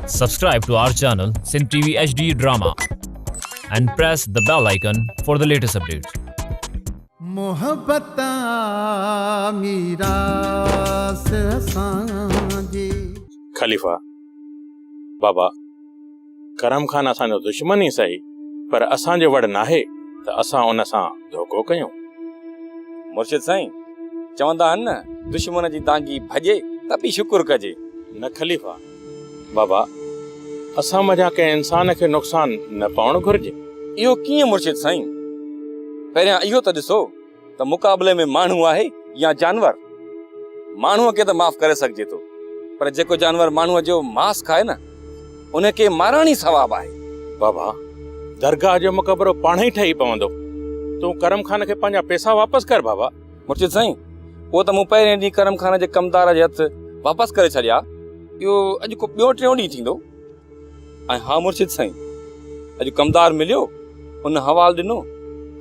Subscribe to our channel Sin TV HD Drama and press the bell icon for the latest updates. मोहब्बत मीरास असांजी खलीफ़ा बाबा करम खान असांजो दुश्मन ई सही पर असांजे वड़ नाहे त असां उन सां धोखो कयूं। मुर्शिद साईं चवंदा आहिनि न दुश्मन जी दांगी भॼे त बि शुक्र कजे। न खलीफ़ा बाबा असां मञा कंहिं इंसान खे नुक़सान न पवणु घुर्जे। इहो कीअं मुर्शिद साईं? पहिरियां इहो त ॾिसो त मुक़ाबले में माण्हू आहे या जानवर। माण्हूअ खे त माफ़ करे सघिजे थो पर जेको जानवर माण्हूअ जो मांस खाए न उनखे मारण ई सवाबु आहे। बाबा दरगाह जो मुक़बरो पाण ई ठही पवंदो। तूं करम खान खे पंहिंजा पैसा वापसि कर बाबा। मुर्शिद साईं उहो त मूं पहिरें ॾींहुं करम खान जे कमदार जे हथ वापसि करे छॾिया। इहो अॼु को ॿियो टियों ॾींहुं थींदो। ऐं हा मुर्शिद साईं अॼु कमदार मिलियो उन हवाल ॾिनो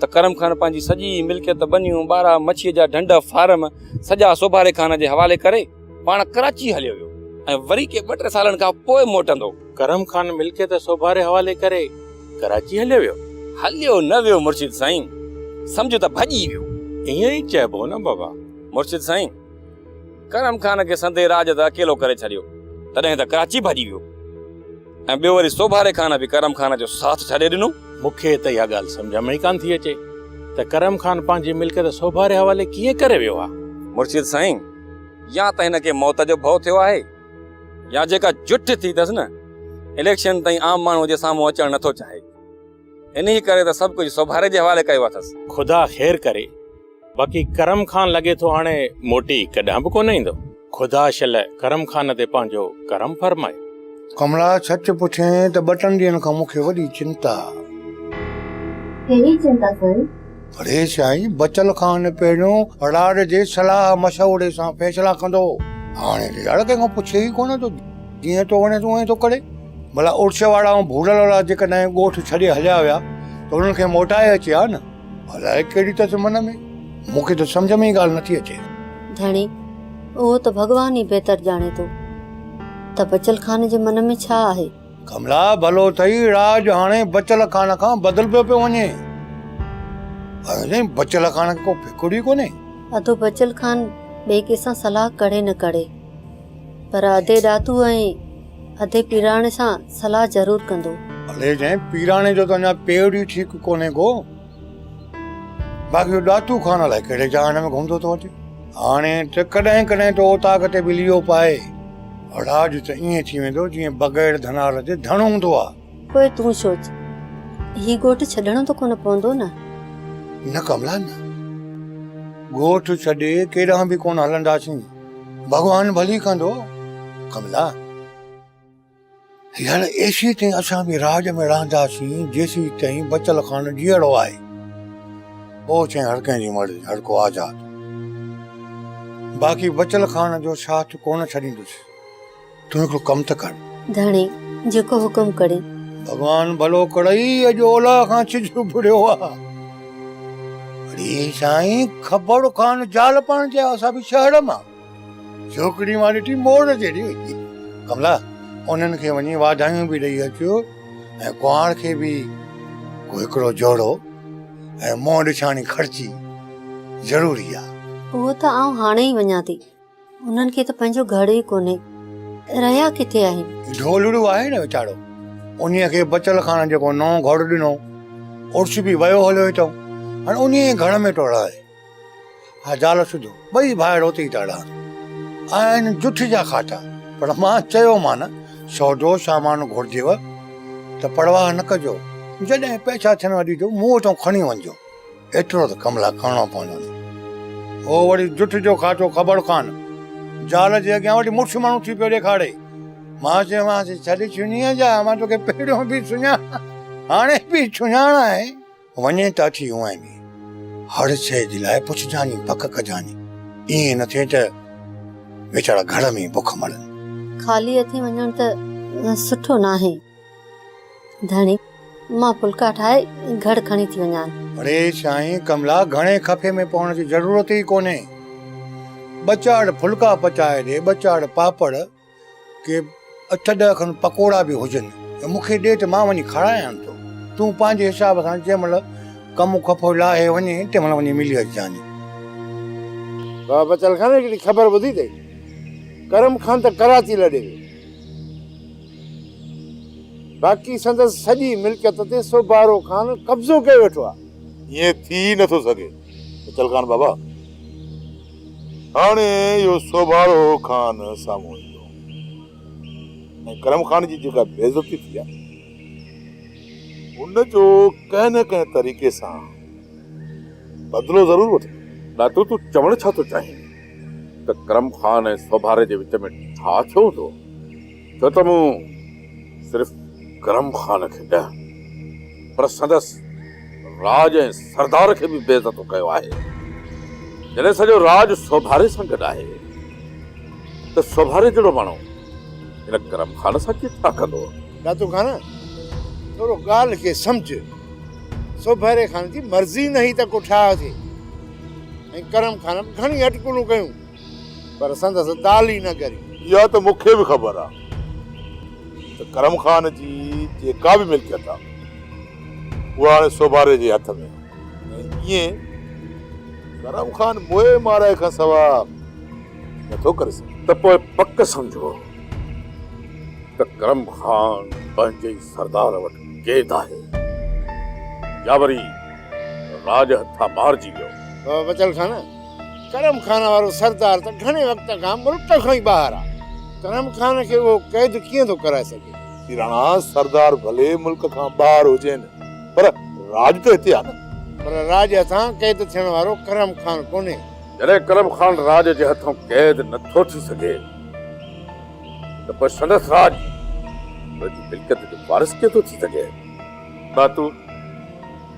त करम खान पंहिंजी सॼी मिल्कियत बनियूं ॿारहं मच्छीअ जा ढंढ फार्म सॼा सोभारे खान जे हवाले करे पाण कराची हलियो वियो ऐं वरी के 2-3 सालनि खां पोइ मोटंदो। करम खान मिल्कियत सोभारे हवाले करे कराची हलियो वियो? हलियो न वियो मुर्शिद साईं, सम्झो त भॼी वियो। ईअं ई चइबो न बाबा। मुर्शिद साईं करम खान खे संदे राज त अकेलो करे छॾियो तॾहिं त कराची भॼी वियो ऐं ॿियो वरी सोभारे खान बि करम खान जो साथ छॾे ॾिनो। मूंखे त इहा ॻाल्हि सम्झ में ई कान थी अचे त करम खान पंहिंजी मिल्कियत सोभारे हवाले कीअं करे वियो आहे। मुर्शिद साईं या त हिनखे मौत जो भउ थियो आहे या जेका जुठ थी अथसि न इलेक्शन ताईं आम माण्हू जे साम्हूं अचणु नथो चाहे। इन ई करे त सभु कुझु सोभारे जे हवाले कयो अथसि। ख़ुदा ख़ैर करे। बाक़ी करम खान लॻे थो हाणे मोटी कॾहिं बि कोन ईंदो। ख़ुदा शल करम खान ते पंहिंजो करम फरमाए। कमला सच पुछे त 2 ॾींहंनि खां मूंखे वॾी चिंता। कहिड़ी चिंता साईं? अरे साईं बचल खान पहिरियों अड़ाड़ जे सलाह मशवरे सां फ़ैसिला कंदो। हाणे यार कंहिंखां पुछे ई कोन थो। जीअं तो वणे तूं तो करे। भला उर्स वारा ऐं भूरल वारा जेकॾहिं ॻोठ छॾे हलिया विया त उन्हनि खे मोटाए अचे हा न। अलाए कहिड़ी अथसि मन में, मूंखे त सम्झ में ई ॻाल्हि नथी अचे। धणी उहो त भॻवान ई बहितर ॼाणे थो त बचल खान जे मन में छा आहे। कमला भलो अथई राज हाणे बचल खान खां बदिलबो पियो वञे। अरे बचल खान खे को फिकुर ई कोन्हे। अधो बचल खान ॿिए कंहिंसां सलाह करे न करे पर अधे ॾातू ऐं अधे पीराणे सां सलाह ज़रूर कंदो। अरे जंहिं पीराणे जो त अञा पेड़ ई ठीकु कोन्हे को। बाक़ी ॾातू खान लाइ कहिड़े जहान में घुमंदो थो अचे। हाणे त कॾहिं कॾहिं तो ताक़त ते बि लियो पाए। राज त ईअं थी वेंदो जीअं बग़ैर धनार जे धन हूंदो आहे। पोइ तूं सोच ही ॻोठ छॾणो त कोन पवंदो न। न कमला न ॻोठ छॾे केॾांहुं बि कोन हलंदासीं। भॻवान भली कंदो। कमला यार एसी ताईं असां बि राज में रहंदासीं जेसी ताईं बचल खान जीअड़ो आहे। पोइ चई हर कंहिंजी मर्ज़ी, हर को आज़ाद। बाक़ी बचल खान जो साथ कोन छॾींदुसि। तूं हिकिड़ो कमु त कर। धणी जेको हुकुम करे। भॻवान भलो करई अॼु ओला खां सिजु बुड़ियो आहे। अरे साईं ख़बर खान जाल पाण जे असां बि शहर मां छोकिरी मां ॾिठी मोर जहिड़ी हुई। कमला उन्हनि खे वञी वाधायूं बि ॾेई अचो ऐं कुंवार खे बि को हिकिड़ो जोड़ो ऐं मोह ॾिछाणी ख़र्ची ज़रूरी आहे। उहो त आउं हाणे ई वञा थी। उन्हनि खे त पंहिंजो घर ई कोन्हे, रहिया किथे आहिनि। ढोलड़ू आहे न वीचारो, उन्हीअ खे बचल खान जेको नओं घर ॾिनो उर्स बि वियो हलियो अथऊं। हाणे उन्हीअ घर में थो रहे। हा ज़ाल सुधो ॿई भाइर उते ई था रहनि। आहिनि जुठ जा खाटा पर मां चयोमान सौदो सामान घुरिजेव त परवाह न कजो। जॾहिं पैसा थियण ॾिजो मूं वटां खणी वञिजो। एतिरो त कमला करिणो पवंदो। हो वरी जुठ जो खातो ख़बर कान ज़ाल जे अॻियां वरी मुड़ुसु माण्हू थी पियो ॾेखारे। मां चयोमांसि छॾे सुञीअ जा मां तोखे पहिरियों बि सुञाण हाणे बि सुञाण आहे। वञे त अची उहा बि हर शइ जे लाइ पुछजानी पक कजानी। ईअं न थिए त वीचारा घर में बुख मरनि। खाली हथी वञण त सुठो न आहे। धणी मां फुल्का ठाहे घर खणी थी वञा। अरे साईं कमला घणे खफे में पवण जी ज़रूरत ई कोन्हे। 2-4 फुल्का पचाए ॾे 2-4 पापड़ के अठ ॾह खनि पकोड़ा बि हुजनि त मूंखे ॾे त मां वञी खारायां थो। तूं पंहिंजे हिसाब सां जंहिं महिल कमु खपो लाहे वञे तंहिं महिल वञी मिली अचिजांइ। बाबा बचल खान हिकिड़ी ख़बर ॿुधी अथई, करम खान त कराची लॾे वियो, बाक़ी संदसि सॼी मिल्कियत ते सोभारो खान कब्ज़ो कयो वेठो आहे। ईअं थी नथो सघे बचल खान बाबा। हाणे इहो सोभारो खान साम्हूं ईंदो ऐं करम खान जी जेका बेइज़ती थी आहे उनजो कंहिं न कंहिं तरीक़े सां बदिलो ज़रूर वठे। दातू तूं चवण छा थो चाहीं त करम खान ऐं सोभारे जे विच में छा थियो थो? छो त मूं सिर्फ़ करम खान खे न पर संदसि राज ऐं सरदार खे बि बेइज़त कयो आहे। जॾहिं सॼो राज सोभारे सां गॾु आहे त सोभारे जहिड़ो माण्हू हिन करम खान सां कीअं छा कंदो? दातू खान थोरो ॻाल्हि खे सम्झ, सोभारे खान जी मर्ज़ी न हुई त को ठा थिए ऐं करम खान घणी अटकलूं कयूं पर संदसि दाल ई न करी। इहा त मूंखे बि ख़बर आहे त करम खान जी जेका बि मिल्कियत आहे उहा हाणे सोभारे जे हथ में। ऐं ईअं करम खान मोए माराए खां सवाइ नथो करे सघे। त पोइ पक सम्झो त करम खान पंहिंजे ई सरदार वटि क़ैद आहे या वरी राज हथां मारिजी वियो। बाबा बचल खान, करम खान वारो सरदार त घणे वक़्त खां मुल्क खां ई ॿाहिरि आहे, करम खान खे उहो क़ैद कीअं थो कराए सघे? राणा सरदार भले मुल्क खां ॿाहिरि हुजनि पर राज त हिते आहे न। पर राज हथां क़ैद थियण वारो करम खान कोन्हे। जॾहिं करम खान राज जे हथों क़ैद नथो थी सघे त पोइ संदसि राज मिल्कियत जो वारिस कीअं थो थी सघे? दातू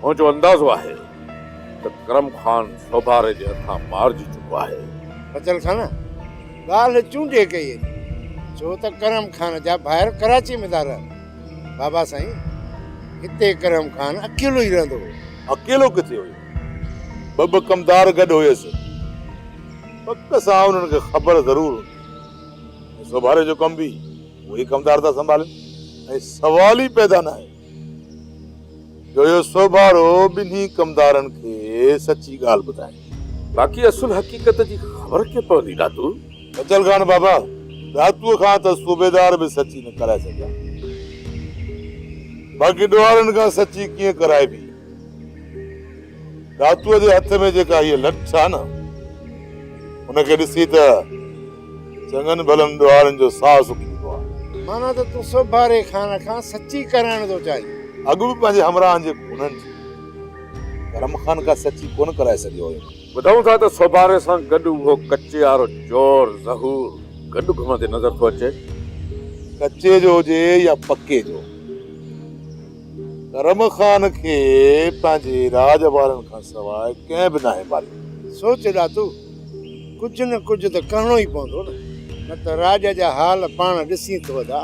मुंहिंजो अंदाज़ो आहे त करम खान सोभारे जे हथां मारिजी चुको आहे। बचल खान ॻाल्हि चूंडे कई छो त करम खान जा ॿाहिरि कराची में था रहनि। बाबा साईं हिते करम खान अकेलो ई रहंदो हो। अकेलो किथे हुयो? ॿ कमदार गॾु हुयसि। पक सां उन्हनि खे ख़बर ज़रूर हूंदी सोभारे जो कमु बि उहे कमदार था संभालनि ऐं सवाल ई पैदा न आहे जो इहो सोभारो ॿिन्ही कमदारनि खे सची ॻाल्हि ॿुधाए। बाक़ी असुल हक़ीक़त जी ख़बर कीअं पवंदी दातू? बचल खान बाबा, दातूअ खां त सूबेदार बि सची न कराए सघिया, बाक़ी ॾोहारनि खां सची कीअं कराइबी? दातूअ जे हथ में जेका हीअ लठ आहे न उनखे ॾिसी त चङनि भलनि ॾोहारनि जो साह सुकी पियो आहे। माना त तूं सोभारे खान खां सची कराइण थो चाहीं? अॻु बि पंहिंजे हमराहनि जे खूननि जी करम खान खां सची कोन कराए सघियो हुयो। ॿुधूं था त सोभारे सां गॾु उहो कचे वारो जोर ज़हूर गॾु घुमंदे नज़र थो अचे। कचे जो हुजे या पके जो, करम खान खे पंहिंजे राज वारनि खां सवाइ कंहिं बि नाहे मारियो। सोच ॾातू, कुझु न कुझु त करिणो ई पवंदो न त राज जा हाल पाण ॾिसी थो वधा।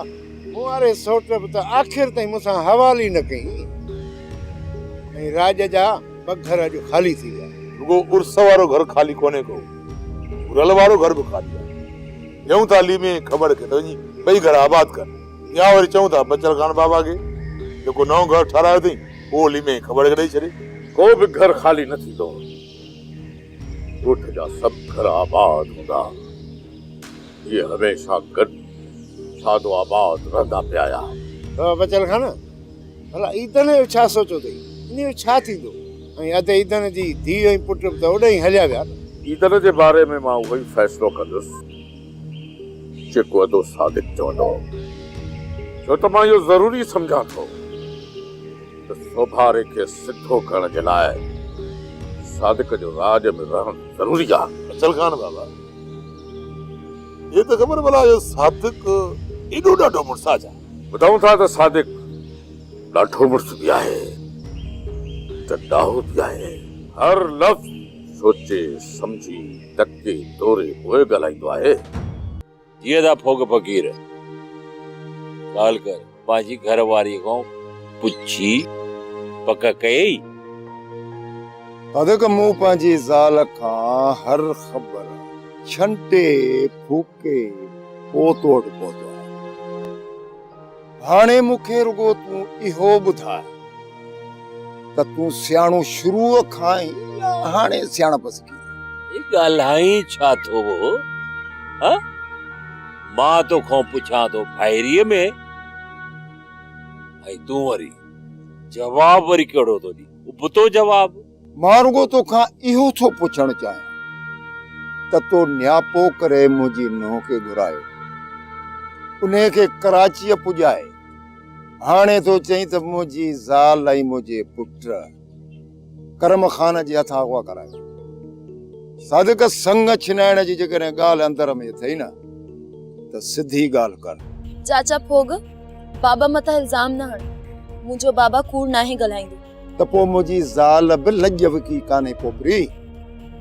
मूं वारे सोट बि त आख़िर ताईं मूंसां हवाल ई न कई ऐं राज जा ॿ घर अॼु ख़ाली थी विया। रुगो उर्स वारो घर ख़ाली कोन्हे को, उरल वारो घर बि ख़ाली आहे। ॾियूं था ली में ख़बर खे त वञी ॿई घर आबाद कर, या वरी चऊं था बचल खान बाबा खे जेको नओं घर ठारायो अथई उहो ली में ख़बर खे ॾेई छॾे। को बि घर ख़ाली न थींदो, ॻोठ जा सभु घर आबाद हूंदा। इहे हमेशह गॾु सादो आबाद रहंदा पिया आया। बचल खान भला ईदन जो छा सोचो अथई? इन जो छा थींदो? ऐं अधु ईदन जी धीउ ऐं पुट बि त ओॾे ई हलिया विया। ईदन जे बारे में मां उहो ई फ़ैसिलो कंदुसि जेको अदो सादिक चवंदो, छो त मां इहो ज़रूरी सम्झां थो त सोभारे खे सिधो करण जे लाइ सादिक जो राज में रहणु ज़रूरी आहे। बचल खान बाबा, ये तो खबर भला जो सादिक एॾो ॾाढो मुड़साज आहे। ॿुधूं था त सादिक ॾाढो मुड़स बि आहे त ॾाहो बि आहे। हर लफ़्ज़ सोचे सम्झी तके तोरे पोइ ॻाल्हाईंदो आहे। जीअं त फोग फ़क़ीर ॻाल्हि कर पंहिंजी घर वारी खां पुछी पक कयई। सादिक मूं पंहिंजी ज़ाल खां हर ख़बर छंटे फूके पोइ तो वटि पहुतो आहे। हाणे मूंखे रुगो तूं इहो ॿुधाए त तूं सियाणो शुरूअ खां ई या हाणे सियाणप सिखी? ॻाल्हाई छा थो वो? हाँ? मां तोखां पुछां थो फाइरीअ में, ऐं तूं वरी जवाब वरी कहिड़ो थो ॾी? उबतो जवाब। मां रुगो तोखां इहो थो पुछणु चाहियां त तो न्यापो करे मुंहिंजी नुंहुं खे घुरायो, उन खे कराचीअ पुॼाए, हाणे तो चई त मुंहिंजी ज़ाल ऐं मुंहिंजे पुट करम खान जे हथां अॻवा करायो। सादिक संग छिनाइण जी जेकॾहिं ॻाल्हि अंदर में अथई न त सिधी ॻाल्हि कर। चाचा फोग बाबा मथां इल्ज़ाम न हण, मुंहिंजो बाबा कूड़ नाहे ॻाल्हाईंदो। त पोइ मुंहिंजी ज़ाल बि लॼ विकी कान्हे पोपरी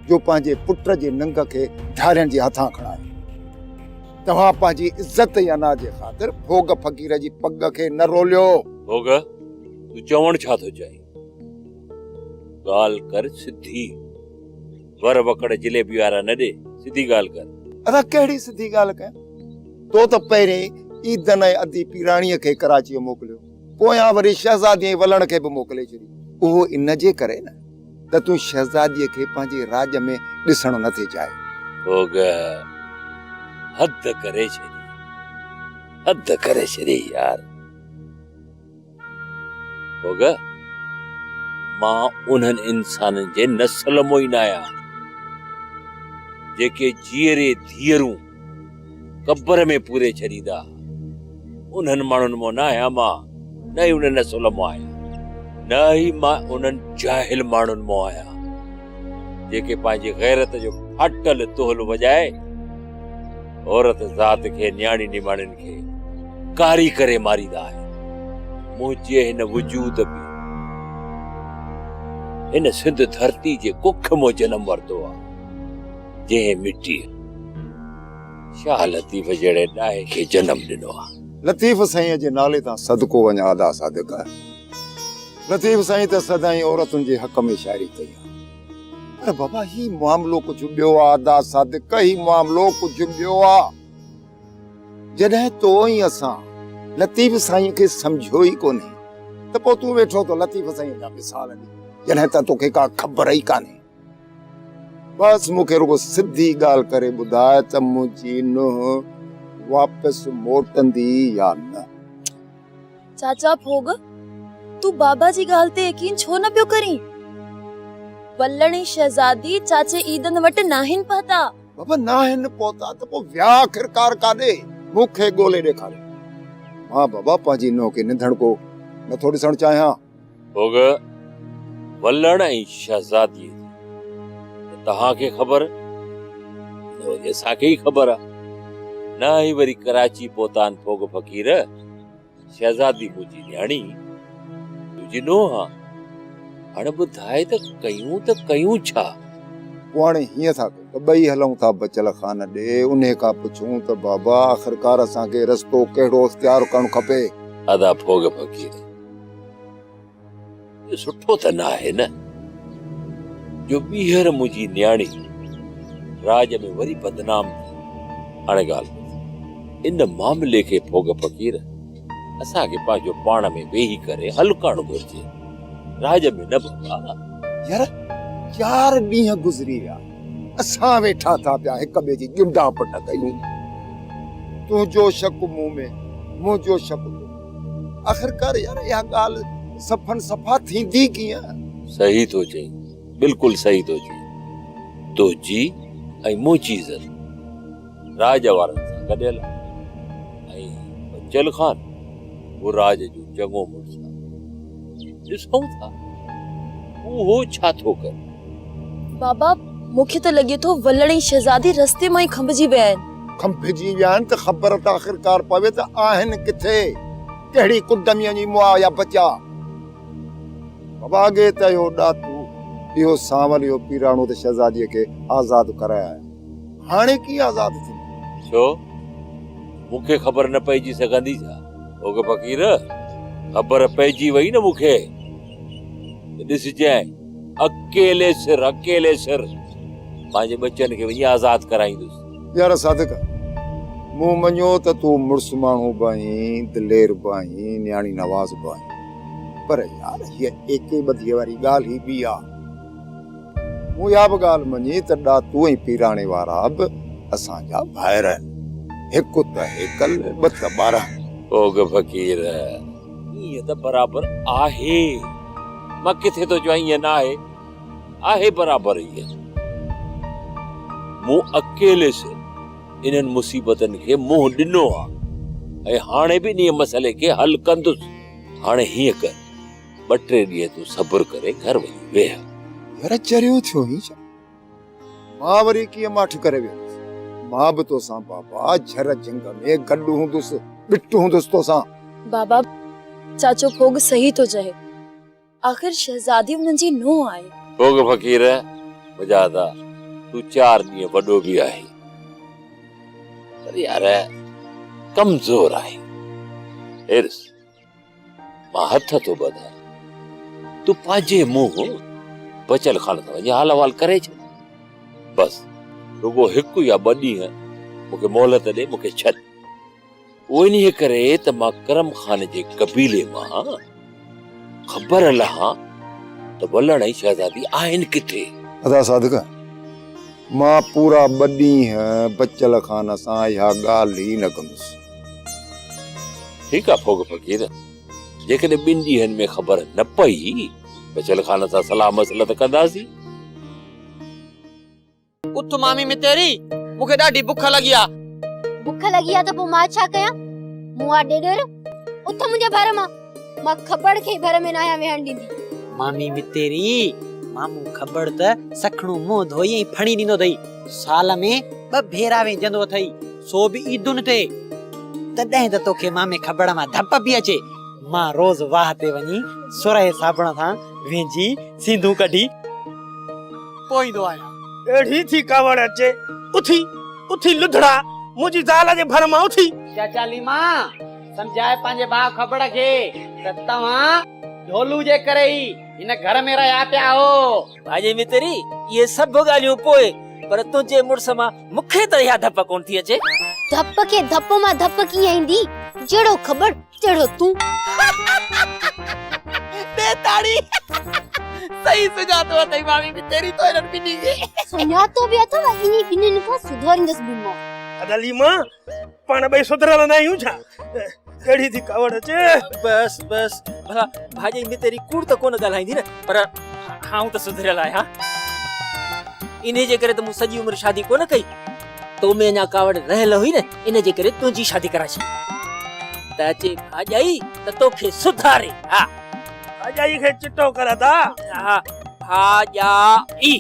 जो पंहिंजे पुट जे नंग खे ढारियुनि जे हथां खणाए। तव्हां पंहिंजी इज़त या ना जे ख़ातिर भोग फ़क़ीर जी पग खे न रोलियो। भोग, तूं चवण छा थो चाहीं? ॻाल्हि कर सिधी, वर वकड़ जिलेबी वारा न ॾे, सिधी ॻाल्हि कर। अदा कहिड़ी सिधी ॻाल्हि कयां? तो त पहिरीं ईदन ऐं अदी पीराणीअ खे कराचीअ मोकिलियो, पोयां वरी शहज़ादीअ वलण खे बि मोकिले छॾी। उहो इन जे करे न त तूं शहज़ादीअ खे पंहिंजे राज में ॾिसणु नथी चाहे। भोग, हद करे छॾी, हद करे छॾी यार। भोग, मां उन्हनि इंसाननि जे नस्ल मों ई न आहियां जेके जीअरे धीअरूं कब्र में पूरे छॾींदा। उन्हनि माण्हुनि मों न आहियां मां, न ई उन नस्ल मों आहियां, न ई मां उन्हनि जाहिल माण्हुनि मों आहियां जेके पंहिंजी गैरत जो फाटल तोहल वॼाए औरत ज़ात खे न्याणी निमाणियुनि खे कारी करे मारींदा आहिनि। मुंहिंजे हिन वजूद में हिन सिंध धरती जे कुख मों जनम वरितो आहे, जंहिं मिटीअ शाह लतीफ़ जहिड़े ॾाहे खे जनम ॾिनो आहे। लतीफ़ साईं जे नाले तां सदको वञा अदा सादिक। लतीफ़ साईं त सदाईं औरतुनि जे हक़ में शाइरी कई आहे। अरे बाबा, ही मामलो कुझु ॿियो आहे अदा सादिक, ही मामलो कुझु ॿियो आहे। जॾहिं तो ई असां लतीफ़ साईं खे सम्झो ई कोन्हे त पोइ तूं वेठो तो लतीफ़ साईं जा मिसाल ॾे, जॾहिं त तोखे का ख़बर ई कान्हे। बस मूंखे रुगो सिधी ॻाल्हि करे ॿुधाए त मुंहिंजी नुंहुं वापसि मोटंदी या न। चाचा फोग, तू बाबा जी ॻाल्हि ते यकीन छो न पियो करीं? वल्लणी शहज़ादी चाचे ईदन वटि नाहिन पहुता। बाबा नाहिन पहुता त पोइ विया आख़िरकार काॾे? मूंखे ॻोल्हे ॾेखारे। मां बाबा पंहिंजी नुंहुं खे निंधण को नथो ॾिसणु चाहियां। भोग, वल्लण ऐं शहज़ादीअ जी तव्हांखे ख़बर न वरी असांखे ई ख़बर आहे। न ई वरी कराची पहुतान भोग फ़क़ीर। शहज़ादी मुंहिंजी न्याणी, तुंहिंजी नुंहुं आहे। हाणे ॿुधाए त कयूं छा? पोइ हाणे हीअं था कयूं त ॿई हलूं था बचल खान ॾे, उन खां पुछूं त बाबा आख़िरकार असांखे रस्तो कहिड़ो इख़्तियार करणु खपे। अदा भोग फ़क़ीर, सुठो त न आहे न जो ॿीहर मुंहिंजी न्याणी राज में वरी बदनाम थी। हाणे ॻाल्हि इन मामले खे भोग फ़क़ीर असांखे पंहिंजो पाण में वेही करे हल करणु घुरिजे, राज में न बाबा। यार 4 ॾींहं गुज़री विया, असां वेठा था पिया हिक ॿिए जी गिंडा पट कयूं। तुंहिंजो शक मूं में, मुंहिंजो शक तूं। आख़िरकार यार इहा ॻाल्हि सफ़न सफ़ा थींदी कीअं? सही थो चई, बिल्कुलु सही थो चई। तुंहिंजी ऐं मुंहिंजी इज़त राज वारनि सां गॾियल आहे ऐं बचल ख़ान वो राज जो चङो मुड़ुसु आहे। ॾिसूं था उहो छा थो करे। बाबा, मूंखे त लॻे थो वल्लणी शहज़ादी रस्ते मां ई खंभजी विया आहिनि। खंभजी विया आहिनि त ख़बर त आख़िरकार पवे त आहिनि किथे, कहिड़ी कुदमीअ जी मुआ या बचा। बाबा अॻे त इहो ॾातू, इहो सांवल, इहो पीराणो त शहज़ादीअ खे आज़ादु कराया, हाणे कीअं आज़ादु थी? छो मूंखे ख़बर न पइजी सघंदी छा? भोग फ़क़ीर, ख़बर पइजी वई न मूंखे। ॾिसजांइ अकेले सिर पंहिंजे बच्चनि खे वञी आज़ादु कराईंदुसि। यार सादिक, मूं मञियो त तूं मुड़ुसु माण्हू बि आहीं, दिलेर बि आहीं, न्याणी नवाज़ बि आहीं, पर यार हीअ एके ॿधीअ वारी ॻाल्हि ई ॿी आहे। मूं इहा बि ॻाल्हि मञी त ॾातू ऐं पीराणे वारा बि असांजा भाइर आहिनि, हिकु त हिकल ॿ त 12। ओग फ़क़ीर ईअं त बराबर आहे, मां किथे तो चवां ईअं न आहे बराबर ई आहे। मूं अकेले से इन्हनि मुसीबतनि खे मुंहुं ॾिनो आहे ऐं हाणे बि इन मसइले खे हल कंदुसि। हाणे हीअं कर, 2-3 ॾींहं तूं सब्र करे घर वञी वेह। यार चरियो थियो ई छा? मां वरी कीअं माठ करे वियुसि? मां बि तोसां बाबा झर जंग में गॾु हूंदुसि, ॿिट्टु हूंदुसि तोसां। बाबा चाचो फोग सही तो चहे, आखिर शहजादी उन्हनि जी नूंहुं आहे। ओग फ़क़ीर मुजादा तूं 4 ॾींहं वॾो बि आहीं, पर यार कमज़ोर आहे। हिर्स मां हथ तो ॿधां, तूं पंहिंजे मुंहुं बचल खान ते वञी हाल अहवाल करे छॾ। बस रुगो 1 या 2 ॾींहं मूंखे मोहलत ॾे, मूंखे छॾ। उहो इन्हीअ करे त मां करम खान जे कबीले मां ख़बर लहां त वलण ऐं शहजादी आहिनि किथे। अदा सादिक, मां पूरा 2 ॾींहं बचल खान सां इहा ॻाल्हि ई न कंदुसि। ठीकु आहे फोग फ़क़ीर, जेकॾहिं 2 ॾींहंनि में ख़बर न पई बचल खान सां सलाह मसलत कंदासीं। उठ मामी में तेरी, मूंखे ॾाढी बुख लॻी आहे। बुख लॻी आहे त पोइ मां छा कयां? मूं आ ॾेॾर उथ मुंहिंजे घर मां खबड़ खे घर में न आया वेहण ॾींदी। मामी में तेरी, मामू खबड़ त सखणो मुंहुं धोई ऐं फणी ॾींदो अथई। साल में 2 भेरा वेंजंदो अथई, सो बि ईदुनि ते। तॾहिं त तोखे मामे खबड़ मां धप बि अचे। मां रोज़ वाह ते वञी सुरहे साबण सां वेंजी सिंधू कढी पोईंदो आहियां। एड़ी थी कावड़ अचे, उथी लुधड़ा मुंहिंजी ज़ाल जे भर मां उथी। चाचा लीमा समझाए पंहिंजे भाउ खबड़ खे त तव्हां ढोलू जे करे ई हिन घर में रहिया पिया हो। भाॼी में तेरी ये सभु ॻाल्हियूं पोइ, पर तुंहिंजे मुड़ुस मां मूंखे त इहा धप कोन थी अचे। धप खे धप मां धप कीअं ईंदी? जहिड़ो खबड़ जहिड़ो तूं। ताड़ी सही सुञातो अथई मामी में तेरी तो इन्हनि ॿिन्ही खे। सुञातो बि अथव, इन्ही ॿिन्हिनि खां सुधारींदसि बि मां। अदली मां पाण ॿई सुधरल न आहियूं छा? एड़ी थी कावड़ अचे। बस भला भाॼी में तेरी कूड़ त कोन ॻाल्हाईंदी न, पर हां त सुधरियल आहियां। इन्हे जे करे त मूं सॼी उमिरि शादी कोन कई, तो में अञा कावड़ रहियल हुई न, इन जे करे तुंहिंजी शादी कराए छॾी। त अचे भाॼाई त तोखे सुधारे। हा भाॼाई खे चिट्टो कर था। हा भाॼाई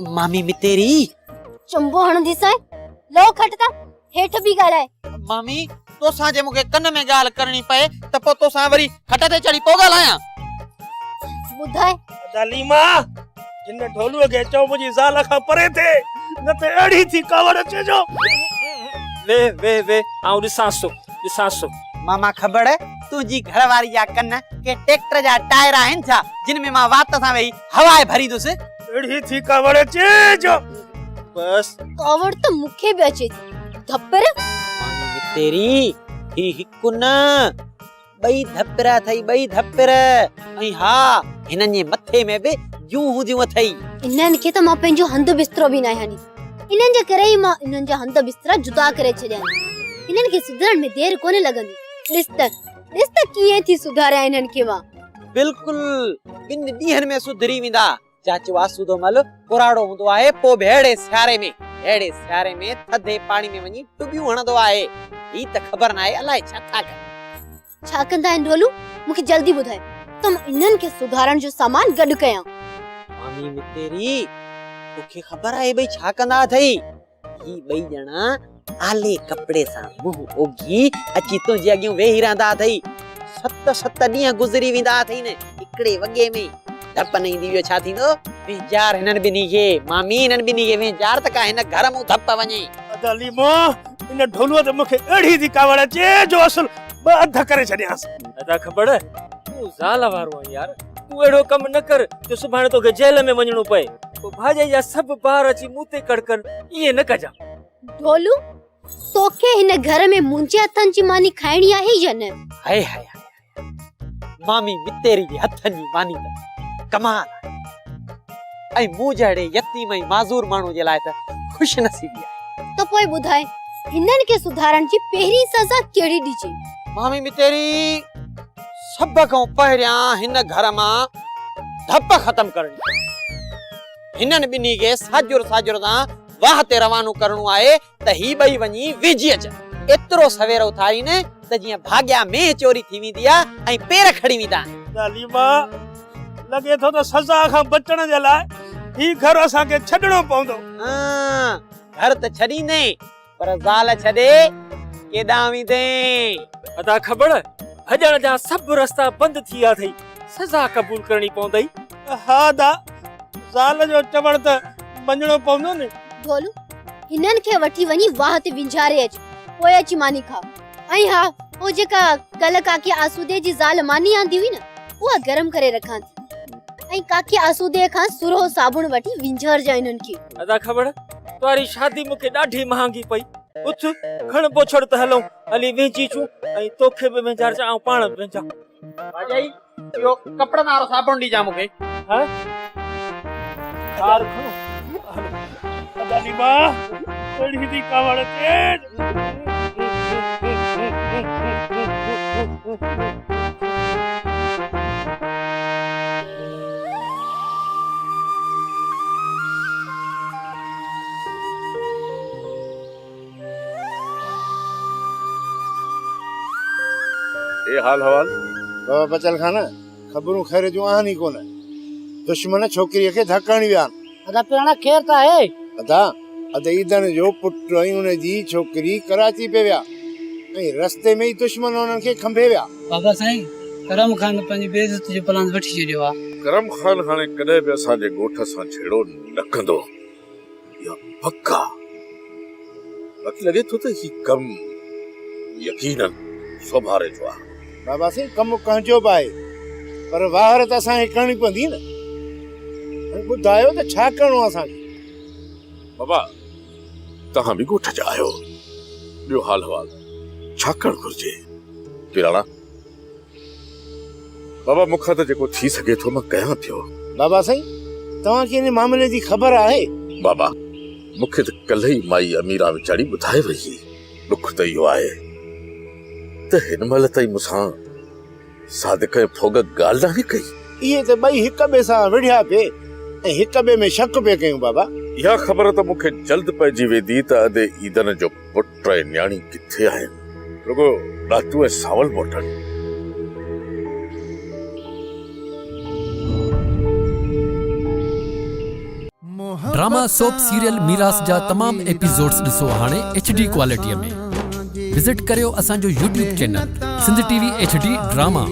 मामी में तेरी चंबो हणंदी सां लो खटता हेठ बि ॻाल्हाए। मामी तोसां जे मूंखे कन में ॻाल्हि करणी पए त पोइ तोसां वरी खट ते चढ़ी पोइ ॻाल्हायां। ॿुधाए अदली मां जिन ढोलूअ खे चओ मुंहिंजी ज़ाल खां परे थे, न त एड़ी थी कावड़ अचे जो। वे आऊं ॾिसांसि तो। मामा खबड़ तुंहिंजी घरवारी जा कन के ट्रैक्टर जा टायर आहिनि छा, जिन में मां वात सां वेही हवाए भरींदुसि? एड़ी थी कावड़ अचे जो। बस कावड़ त मूंखे बि अचे थी। धपर मामी तेरी ही हिकु न 2 धपरा अथई, 2 धपर। ऐं हा हिननि जे मथे में बि जूं हुदियूं अथई। इन्हनि खे त मां पंहिंजो हंध बिस्तरो बि न हणी, इन्हनि जे करे ई मां इन्हनि जा हंध बिस्तरा जुदा करे छॾिया। इन्हनि खे सुधरण में देर कोन लॻंदी। ॾिस त कीअं थी सुधारिया इन्हनि खे मां। बिल्कुलु 2 ॾींहंनि में सुधरी वेंदा। चाचो आसूदो मल पुराड़ो हूंदो आहे, पोइ बि अहिड़े सियारे में थधे पाणी में वञी टुबियूं हणंदो आहे। ही त ख़बर न आहे अलाए छा था कनि। छा कंदा आहिनि ढोलू? मूंखे जल्दी ॿुधाए त मां इन्हनि खे सुधारण जो सामान गॾु कयां। मामी में तेरी तोखे ख़बर आहे भई छा कंदा अथई? ही 2 ॼणा आले कपड़े सां मुंहुं ओघी अची तुंहिंजे अॻियां वेही रहंदा अथई। 7 ॾींहं गुज़री वेंदा अथई न हिकिड़े वॻे में। धप न ईंदी छा थींदो? वेचार हिननि ॿिन्ही खे, मामी हिननि ॿिन्ही खे वेचार त का हिन घर में धप वञे। अदली मां इन ढोलूअ ते मूंखे एड़ी थी कावड़ अचे जो असुल 2 अध करे छॾियांसि। अदा खबड़ तूं ज़ाल वारो आहे यार, तूं अहिड़ो कमु न कर जो सुभाणे तोखे जेल में वञणो पए। पोइ भाॼाई जा सभु ॿार अची मूं ते कड़कनि। ईअं न कजां। ढोलू तोखे हिन घर में मुंहिंजे हथनि जी मानी खाइणी आहे या न? हाय हाय हाय मामी मितेरी जे हथनि जी मानी त कमाल आहे। ऐं मूं जहिड़े यतीम ऐं माज़ूर माण्हू जे लाइ त ख़ुशि नसीबी आहे। त पोइ ॿुधाए हिननि खे सुधारण जी पहिरीं सज़ा कहिड़ी ॾिजे? मामी मितेरी सभ खां पहिरियां हिन घर मां धप ख़तम करणी। हिननि ॿिन्ही खे साजुर साजुर सां वाह ते रवानो करणो आहे त ही ॿई वञी वेझी अचनि। एतिरो सवेर उथारीन त जीअं भाग्या में चोरी थी वेंदी आहे ऐं पेर खड़ी वेंदा आहिनि। ज़ालिमा लॻे थो त सज़ा खां बचण जे लाइ ही घर असांखे छॾणो पवंदो। घर त छॾींदे पर ज़ाल छॾे केॾां वेंदे? अदा ख़बर भॼण जा सभु रस्ता बंदि थी विया अथई, सज़ा क़बूल करणी पवंदई। हा दा ज़ाल जो चवण त मञणो पवंदो न। ढोलू हिननि खे वठी वञी वाह ते विंझारे अच, पोइ अची मानी खा। ऐं हा वो जेका कल काकी आसूदे जी ज़ाल मानी आंदी हुई न, उहा गरम करे रखां थी। ऐं काकी आसूदे खां सुरो साबुण वठी विंझारजा इन्हनि खे। अदा ख़बर तुम्हारी शादी मूंखे ॾाढी महांगी पई। उथ खण पोछड़ त हलूं, हली वेंची छू ऐं तोखे बि विंझारजा ऐं पाण बि विंझा। भाॼाई इहो कपड़नि वारो साबुण ॾिजां मूंखे। हां यार खणो ज़ालिमा अड़ी दी कावड़ तेज। ए हाल हवाल बाबा बचल खाना ख़बरूं ख़ैर जूं आहिनि ई कोन। दुश्मन छोकिरीअ खे धकाइणी विया आहिनि। अदा पियाणा ख़ैर त आहे। अदा अद ईदन जो पुटु ऐं उन जी छोकिरी कराची पे विया ऐं रस्ते में ई दुश्मन उन्हनि खे खंभे विया। बाबा साईं करम खान पंहिंजी बेइज्जती जो प्लान वठी छॾियो आहे। करम खान हाणे कॾहिं बि असांजे ॻोठ सां छेड़ो न कंदो, इहा पक्का। बाक़ी लॻे थो त ही कम यकीनन सोभारे जो आहे। बाबा साईं कमु कंहिंजो बि आहे पर वाहर त असांखे करणी पवंदी न। ॿुधायो त छा करिणो आहे असांखे? बाबा तव्हां बि ॻोठ जा आहियो, ॿियो हाल हवाल छा करणु घुरिजे? पिराणा बाबा मूंखां त जेको थी सघे थो मां कयां पियो। बाबा साईं तव्हांखे हिन मामले जी ख़बर आहे? बाबा मूंखे त कल्ह ई माई अमीरा वीचारी ॿुधाए वई हुई। ॾुख त इहो आहे त हिन महिल ताईं मूंसां सादिक ऐं फोग ॻाल्हि नाहे कई। इहे त ॿई हिक ॿिए सां विढ़िया पिए ऐं हिक ॿिए में शक पिए कयूं। बाबा इहा ख़बर त मूंखे जल्द पइजी वेंदी त अॼु ईदन जो पुट ऐं न्याणी किथे आहिनि, रुगो रातू ऐं सावल मोटनि। ड्रामा सोप सीरियल मीरास जा तमाम एपिसोड्स ॾिसो हाणे HD क्वालिटीअ में। विजिट करियो असांजो YouTube channel Sindh TV HD drama.